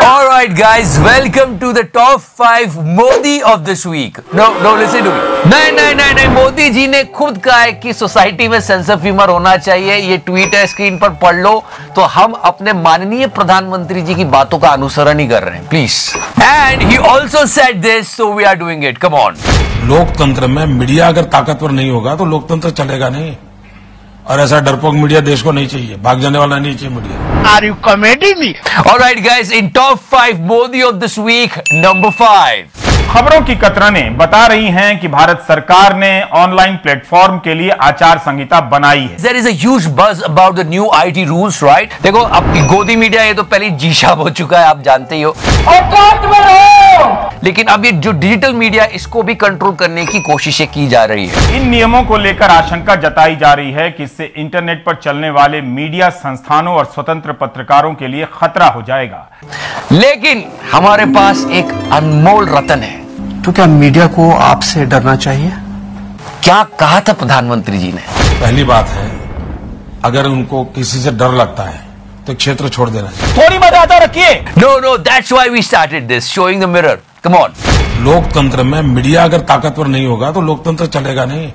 All right, guys, welcome to the top 5 Modi of this week. No, listen to me. नहीं, मोदी जी ने खुद कहा है कि सोसाइटी में सेंस ऑफ ह्यूमर होना चाहिए. ये ट्वीट है, स्क्रीन पर पढ़ लो. तो हम अपने माननीय प्रधानमंत्री जी की बातों का अनुसरण ही कर रहे हैं, please. And he also said this, so we are doing it. Come on. लोकतंत्र में मीडिया अगर ताकतवर नहीं होगा तो लोकतंत्र चलेगा नहीं. और ऐसा डरपोक मीडिया देश को नहीं चाहिए. भाग जाने वाला नहीं चाहिए media. Are you kidding me? All right, guys, in top 5 Modi of this week, number 5. खबरों की कतरनें बता रही हैं कि भारत सरकार ने ऑनलाइन प्लेटफॉर्म के लिए आचार संहिता बनाई है. There is a huge buzz about the new IT rules, right? देखो, अब गोदी मीडिया ये तो पहले जीशाब हो चुका है, आप जानते ही हो. लेकिन अब ये जो डिजिटल मीडिया, इसको भी कंट्रोल करने की कोशिशें की जा रही है. इन नियमों को लेकर आशंका जताई जा रही है कि इससे इंटरनेट पर चलने वाले मीडिया संस्थानों और स्वतंत्र पत्रकारों के लिए खतरा हो जाएगा. लेकिन हमारे पास एक अनमोल रतन है. तो क्या मीडिया को आपसे डरना चाहिए? क्या कहा था प्रधानमंत्री जी ने? पहली बात है, अगर उनको किसी से डर लगता है तो क्षेत्र छोड़ देना चाहिए. थोड़ी मर्यादा रखिए. No, that's why we started this, showing the mirror. Come on. लोकतंत्र में मीडिया अगर ताकतवर नहीं होगा तो लोकतंत्र चलेगा नहीं.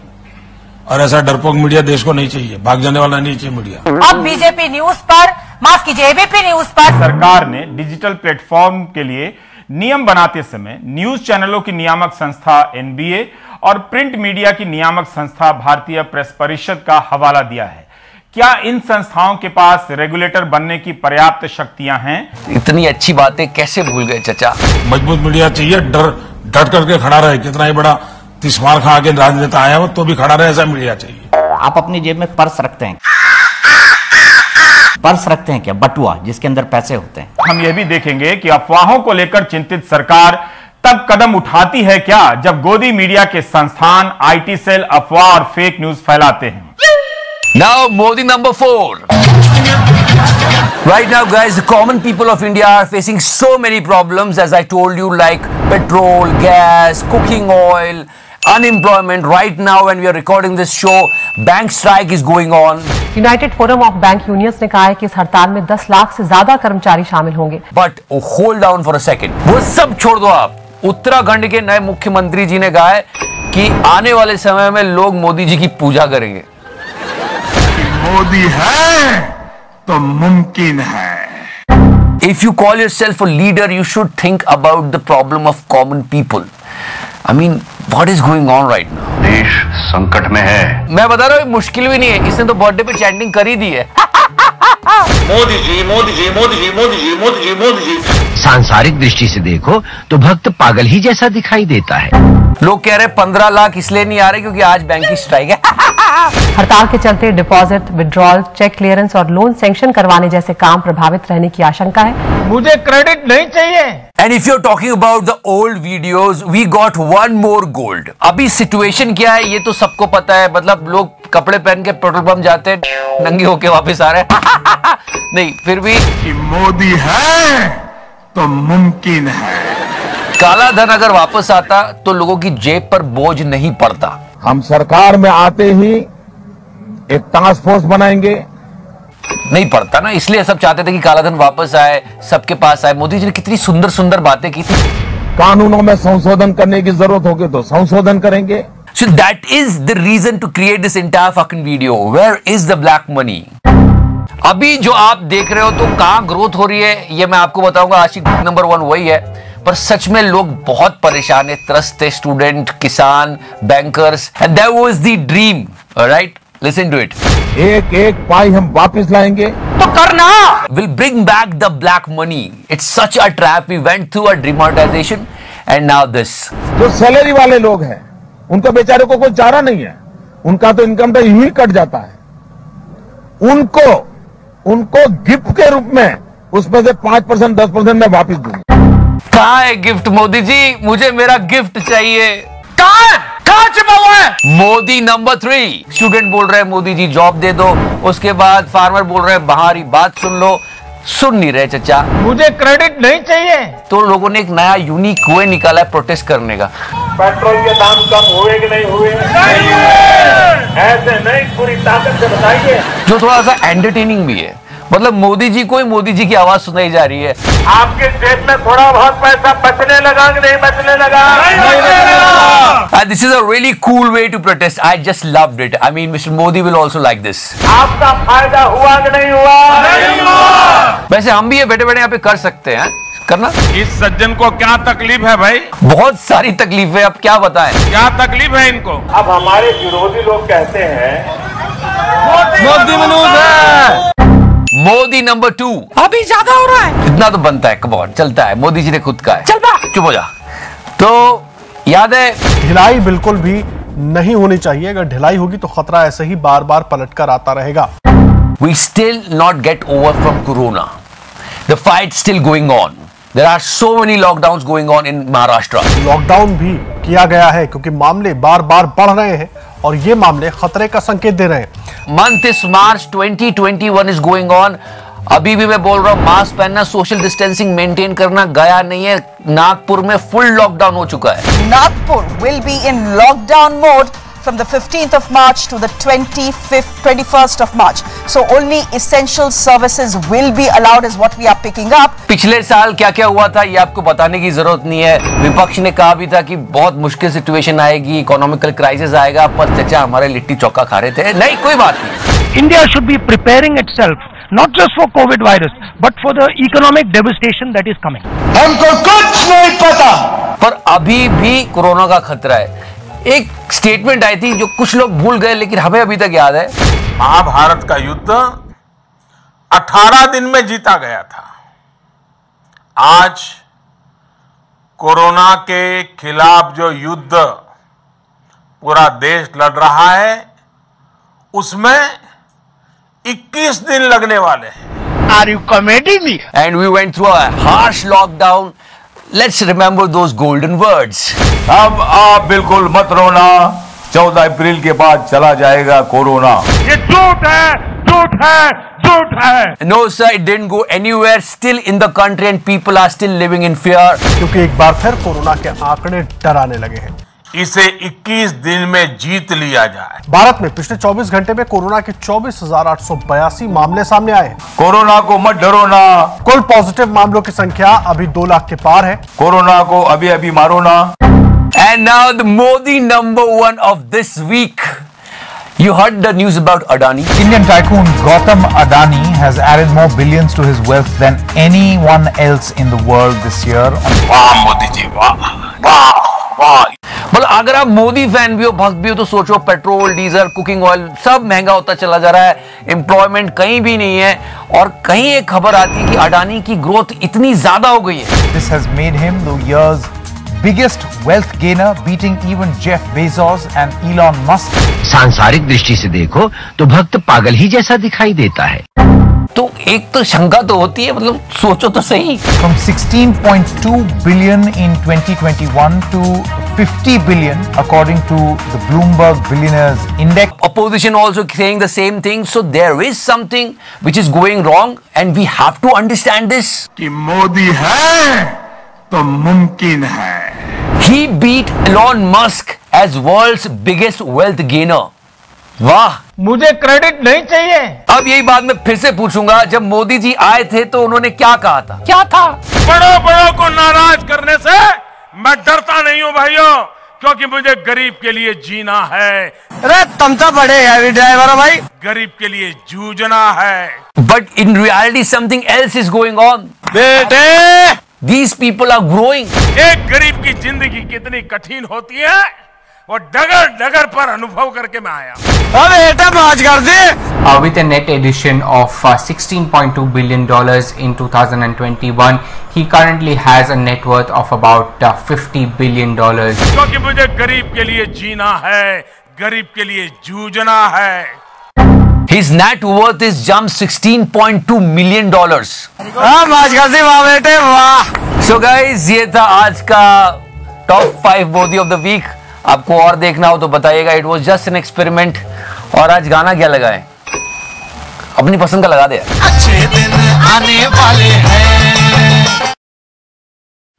और ऐसा डरपोक मीडिया देश को नहीं चाहिए. भाग जाने वाला नहीं चाहिए मीडिया. अब बीजेपी न्यूज पर, माफ कीजिए, एबीपी न्यूज पर सरकार ने डिजिटल प्लेटफॉर्म के लिए नियम बनाते समय न्यूज चैनलों की नियामक संस्था एनबीए और प्रिंट मीडिया की नियामक संस्था भारतीय प्रेस परिषद का हवाला दिया है. क्या इन संस्थाओं के पास रेगुलेटर बनने की पर्याप्त शक्तियां हैं? इतनी अच्छी बातें कैसे भूल गए चचा? मजबूत मीडिया चाहिए. डट करके खड़ा रहे. कितना ही बड़ा तिस्मार खा के राजनेता आया हो तो भी खड़ा रहे, ऐसा मीडिया चाहिए. आप अपनी जेब में पर्स रखते हैं? पर्स रखते हैं क्या? बटुआ जिसके अंदर पैसे होते हैं. हम यह भी देखेंगे कि अफवाहों को लेकर चिंतित सरकार तब कदम उठाती है क्या जब गोदी मीडिया के संस्थान आईटी सेल अफवाह और फेक न्यूज फैलाते हैं. Now, Modi number 4. Right now, guys, the common people of India are facing so many problems, as I told you, like petrol, gas, cooking oil, unemployment. Right now, when we are recording this show, bank strike is going on. United forum of bank unions ने कहा है कि इस हड़ताल में 10 लाख से ज्यादा कर्मचारी शामिल होंगे. But hold down for a second. वो सब छोड़ दो आप. उत्तराखंड के नए मुख्यमंत्री जी ने कहा है कि आने वाले समय में लोग मोदी जी की पूजा करेंगे. मोदी है तो मुमकिन है. If you call yourself a leader, you should think about the problem of common people. I mean, what is going on right now? देश संकट में है. मैं बता रहा हूँ, मुश्किल भी नहीं है. इसने तो बर्थडे पे चैंटिंग कर ही दी है. मोदी जी, मोदी जी, मोदी जी, मोदी जी, मोदी जी, मोदी जी. सांसारिक दृष्टि से देखो तो भक्त पागल ही जैसा दिखाई देता है. लोग कह रहे 15 लाख इसलिए नहीं आ रहे क्योंकि आज बैंक की स्ट्राइक है. हड़ताल के चलते डिपॉजिट, विड्रॉल, चेक क्लियरेंस और लोन सैंक्शन करवाने जैसे काम प्रभावित रहने की आशंका है. मुझे क्रेडिट नहीं चाहिए. And if you're talking about the old videos, we got one more gold. अभी सिचुएशन क्या है ये तो सबको पता है. मतलब लोग कपड़े पहन के पेट्रोल पंप जाते हैं, नंगे होके वापस आ रहे हैं. नहीं, फिर भी कि मोदी है तो मुमकिन है. काला धन अगर वापस आता तो लोगों की जेब पर बोझ नहीं पड़ता. हम सरकार में आते ही एक टास्क फोर्स बनाएंगे. नहीं पड़ता ना, इसलिए सब चाहते थे कि काला धन वापस आए, सबके पास आए. मोदी जी ने कितनी सुंदर सुंदर बातें की थी. कानूनों में संशोधन करने की जरूरत होगी तो संशोधन करेंगे. So that is the reason to create this entire fucking video. Where is the black money? अभी जो आप देख रहे हो तो कहां ग्रोथ हो रही है ये मैं आपको बताऊंगा. आशिक नंबर 1 वही है. पर सच में लोग बहुत परेशान है, त्रस्त है. स्टूडेंट, किसान, bankers. And that was the dream. Alright, listen to it. एक एक पाई हम वापस लाएंगे तो करना. We'll bring back the black money. It's such a trap. We went through a demonetization and now this. जो सैलरी वाले लोग हैं उनको बेचारे को कोई चारा नहीं है. उनका तो इनकम टैक्स यूं ही कट जाता है. उनको गिफ्ट के रूप में उसमें से 5% 10% मैं वापिस दूंगा. कहाँ है गिफ्ट मोदी जी? मुझे मेरा गिफ्ट चाहिए. कहाँ छिपा हुआ है? मोदी नंबर 3. स्टूडेंट बोल रहे हैं मोदी जी जॉब दे दो. उसके बाद फार्मर बोल रहे हैं बाहरी बात सुन लो. सुन नहीं रहे चचा. मुझे क्रेडिट नहीं चाहिए. तो लोगों ने एक नया यूनिक वे निकाला है प्रोटेस्ट करने का. पेट्रोल के दाम कम हुए कि नहीं हुए? नहीं हुए. ऐसे नहीं, पूरी ताकत से बताइए. जो थोड़ा सा एंटरटेनिंग भी है. मतलब मोदी जी को ही मोदी जी की आवाज सुनाई जा रही है। आपके जेब में थोड़ा बहुत पैसा बचने लगा कि नहीं बचने लगा? This is a really cool way to protest. I just loved it. I mean, Mr. Modi will also like this. आपका फायदा हुआ कि नहीं हुआ? नहीं हुआ। वैसे हम भी ये बैठे बैठे यहाँ पे कर सकते हैं, करना। इस सज्जन को क्या तकलीफ है भाई? बहुत सारी तकलीफ है, अब क्या बताएं। क्या तकलीफ है इनको? अब हमारे विरोधी लोग कहते हैं मोदी मनोज है। मोदी नंबर 2 अभी ज्यादा हो रहा है। इतना तो बनता है, कम ऑन, चलता है। मोदी जी ने खुद कहा है। चल बा, चुप हो जा। तो याद है, ढिलाई बिल्कुल भी नहीं होनी चाहिए। अगर ढिलाई होगी तो खतरा ऐसे ही बार बार पलटकर आता रहेगा। we still not get over from corona. The fight still going on. There are so many lockdowns going on in Maharashtra. Lockdown भी किया गया है क्योंकि मामले बार बार बढ़ रहे हैं और ये मामले खतरे का संकेत दे रहे हैं। Month is March 2021 is going on. अभी भी मैं बोल रहा हूँ, मास्क पहनना, सोशल डिस्टेंसिंग मेंटेन करना गया नहीं है। नागपुर में फुल लॉकडाउन हो चुका है। Nagpur will be in lockdown mode from the 15th of March to the 21st of March. So only essential services will be allowed is what we are picking up. पिछले साल क्या क्या हुआ था ये आपको बताने की जरूरत नहीं है। विपक्ष ने कहा भी था कि बहुत मुश्किल सिचुएशन आएगी, इकोनॉमिकल क्राइसिस आएगा, पर चचा हमारे लिट्टी चौका खा रहे थे। नहीं, कोई बात नहीं। India should be preparing itself not just for COVID virus but for the economic devastation that is coming. हमको कुछ नहीं पता। पर अभी भी कोरोना का खतरा है। एक स्टेटमेंट आई थी जो कुछ लोग भूल गए, लेकिन हमें अभी तक याद है। महाभारत का युद्ध 18 दिन में जीता गया था। आज कोरोना के खिलाफ जो युद्ध पूरा देश लड़ रहा है, उसमें 21 दिन लगने वाले हैं। Are you kidding me? And we went through a harsh lockdown. Let's remember those golden words. अब आप बिल्कुल मत रोना, 14 अप्रैल के बाद चला जाएगा कोरोना। ये झूठ है, झूठ है, झूठ है। No sir, it didn't go anywhere. Still in the country and people are still living in fear. क्योंकि एक बार फिर कोरोना के आंकड़े डराने लगे हैं। इसे 21 दिन में जीत लिया जाए। भारत में पिछले 24 घंटे में कोरोना के 24,882 मामले सामने आए। कोरोना को मत डरो ना, कुल पॉजिटिव मामलों की संख्या अभी 2 लाख के पार है। कोरोना को अभी अभी मारो ना। And now the Modi number 1 of this week. You heard the news about Adani? Indian tycoon Gautam Adani has added more billions to his wealth than anyone else in the world this year. वाह मोदी जी, वाह वाह वाह। मतलब अगर आप Modi fan भी हो, भक्त भी हो, तो सोचो पेट्रोल, डीजल, कुकिंग ऑयल सब महंगा होता चला जा रहा है। एम्प्लॉयमेंट कहीं भी नहीं है और कहीं एक खबर आती है कि अडानी की ग्रोथ इतनी ज्यादा हो गई है। This has made him the year's biggest wealth gainer, beating even Jeff Bezos and Elon Musk. सांसारिक दृष्टि से देखो तो भक्त पागल ही जैसा दिखाई देता है। तो एक तो शंका तो होती है, मतलब सोचो तो सही। From 16.2 billion in 2021 to 50 billion according to the Bloomberg Billionaires Index. Opposition also saying the same thing. So there is something which is going wrong and we have to understand this. कि मोदी है तो मुमकिन है। He beat Elon Musk as world's biggest wealth gainer. वाह, मुझे credit नहीं चाहिए। अब यही बात मैं फिर से पूछूंगा, जब मोदी जी आए थे तो उन्होंने क्या कहा था? क्या था? बड़ों बड़ों को नाराज करने से मैं डरता नहीं हूं भाइयों, क्योंकि मुझे गरीब के लिए जीना है। अरे तुम तो बड़े हैवी ड्राइवर हो भाई। गरीब के लिए जूझना है। But in reality something else is going on. बेटे, These people are growing. एक गरीब की जिंदगी कितनी कठिन होती है वो डगर डगर पर अनुभव करके मैं आया। अब बेटा मौज कर दे। With a net addition of $16.2 billion in 2021, he currently has a net worth of about $50 billion. क्योंकि मुझे गरीब के लिए जीना है, गरीब के लिए जूझना है। His net worth is jumped $16.2 million. मौज कर दी, वाह बेटे वाह। So guys, ये था आज का top 5 Modi of the week. आपको और देखना हो तो बताइएगा। It was just an experiment. और आज गाना क्या लगाएं? अपनी पसंद का लगा दे। अच्छे दिन आने वाले हैं।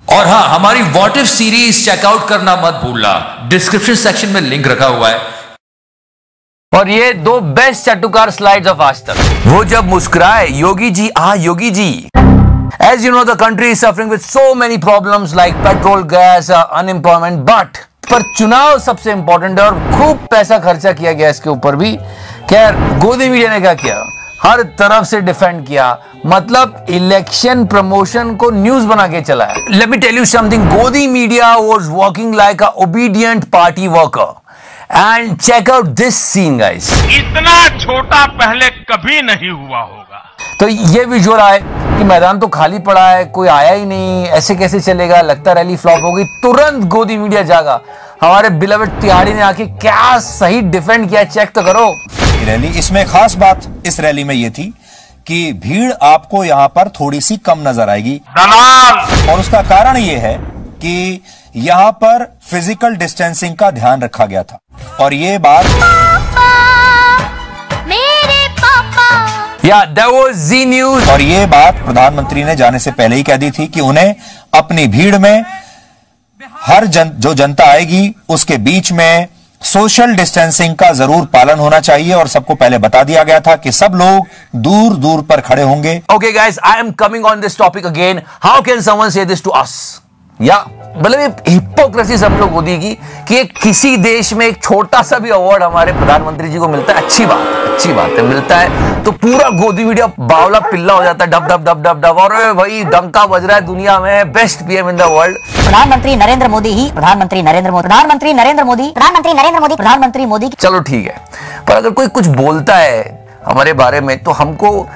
और हाँ, हमारी व्हाट इफ सीरीज चेकआउट करना मत भूलना। डिस्क्रिप्शन सेक्शन में लिंक रखा हुआ है। और ये दो बेस्ट चटुकार स्लाइड्स ऑफ आज तक। वो जब मुस्कुराए, Yogi ji Yogi ji. As you know, the country is suffering with so many problems like petrol, gas, unemployment, but पर चुनाव सबसे इंपॉर्टेंट है और खूब पैसा खर्चा किया गया इसके ऊपर भी। खैर, गोदी मीडिया ने क्या किया, हर तरफ से डिफेंड किया, मतलब इलेक्शन प्रमोशन को न्यूज बना के चला है। Let me tell you something, Godi media was working like a obedient party worker. And check out this scene guys. इतना छोटा पहले कभी नहीं हुआ होगा। तो ये विजुअल आए कि मैदान तो खाली पड़ा है, कोई आया ही नहीं, ऐसे कैसे चलेगा, लगता रैली फ्लॉप होगी। तुरंत गोदी मीडिया जागा, हमारे बिलवेड तिहाड़ी ने आके क्या सही डिफेंड किया, चेक तो करो। रैली, इसमें खास बात इस रैली में ये थी कि भीड़ आपको यहाँ पर थोड़ी सी कम नजर आएगी, और उसका कारण ये है कि यहाँ पर फिजिकल डिस्टेंसिंग का ध्यान रखा गया था। और ये बात that was Z News। और ये बात प्रधानमंत्री ने जाने से पहले ही कह दी थी कि उन्हें अपनी भीड़ में जो जनता आएगी उसके बीच में सोशल डिस्टेंसिंग का जरूर पालन होना चाहिए, और सबको पहले बता दिया गया था कि सब लोग दूर दूर पर खड़े होंगे। Okay guys, I am coming on this topic again. How can someone say this to us? या मतलब हिपोक्रेसी सब लोग होती की कि किसी देश में एक छोटा सा भी अवार्ड हमारे प्रधानमंत्री जी को मिलता है, अच्छी बात है, मिलता है तो पूरा गोदी मीडिया बावला पिल्ला हो जाता है, dub dub dub dub dub, और भाई डंका बज रहा है दुनिया में, best PM in the world प्रधानमंत्री नरेंद्र मोदी ही, प्रधानमंत्री नरेंद्र मोदी, प्रधानमंत्री नरेंद्र मोदी, प्रधानमंत्री नरेंद्र मोदी, प्रधानमंत्री मोदी। चलो ठीक है, पर अगर कोई कुछ बोलता है हमारे बारे में तो हमको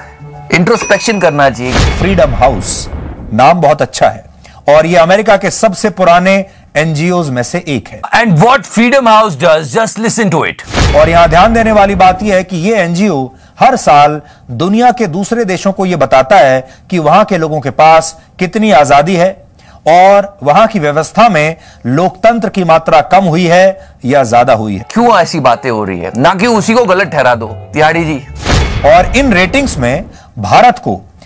इंट्रोस्पेक्शन करना चाहिए। फ्रीडम हाउस नाम बहुत अच्छा है और ये अमेरिका के सबसे पुराने एनजीओज में से एक है। And what Freedom House does, just listen to it. और यहां ध्यान देने वाली बात यह है कि ये एनजीओ हर साल दुनिया के दूसरे देशों को यह बताता है कि वहां के लोगों के पास कितनी आजादी है और वहां की व्यवस्था में लोकतंत्र की मात्रा कम हुई है या ज्यादा हुई है। क्यों ऐसी बातें हो रही है, ना कि उसी को गलत ठहरा दो तिहाड़ी जी। और इन रेटिंग्स में भारत को